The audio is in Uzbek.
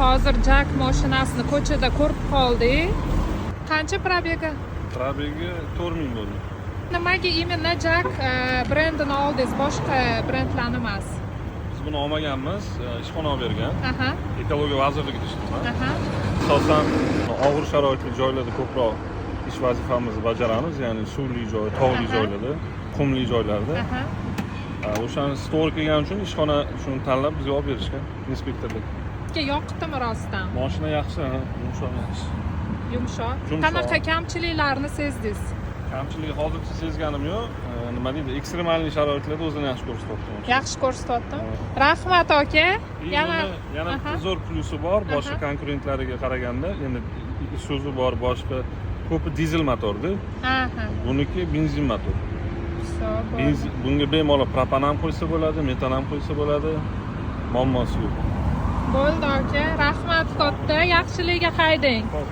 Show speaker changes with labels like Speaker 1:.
Speaker 1: hozir Jak mashinasini ko'chada ko'rib qoldik. Qancha probegi?
Speaker 2: Probegi 4000 bo'ldi.
Speaker 1: Nimaga imенно Jak brendini oldingiz, boshqa brendlarni emas?
Speaker 2: Biz buni olmaganmiz, ishxona olib bergan.
Speaker 1: Aha,
Speaker 2: Ekologiya vazirligida ishlayman.
Speaker 1: aha.
Speaker 2: Asosan og'ir sharoitli joylarda ko'proq ish vazifamizni bajaramiz, ya'ni suvli joy, tog'li
Speaker 1: Aha.
Speaker 2: joylarda, qumli joylarda.
Speaker 1: Aha.
Speaker 2: O'shani story qilgani uchun ishxona shuni tanlab bizga olib berishgan inspektorlar.
Speaker 1: Sizga yoqdimi rostdan?
Speaker 2: Mashina yaxshi, yumshoq yaxshi.
Speaker 1: Yumshoq.
Speaker 2: Yumshoq.
Speaker 1: Qanaqa kamchiliklarni sezdingiz?
Speaker 2: Kamchiligi hozircha sezganim yo'q. Nima deydi, ekstremalniy sharoitlarda o'zini yaxshi ko'rsatyapti.
Speaker 1: Yaxshi ko'rsatyapti. Rahmat aka.
Speaker 2: Yana
Speaker 1: Aha.
Speaker 2: bitta zo'r plusi bor, boshqa
Speaker 1: Aha.
Speaker 2: konkurentlariga qaraganda, endi Isuzu bor, boshqa ko'pi dizel motorda.
Speaker 1: Aha.
Speaker 2: Buniki benzin motor.
Speaker 1: Hisob.
Speaker 2: Bunga bemalol propan ham qo'ysa bo'ladi, metan ham qo'ysa bo'ladi. Muammosi yo'q.
Speaker 1: Bo'ldi aka. Rahmat katta. Yaxshiligiga haydang.
Speaker 2: Xo'p.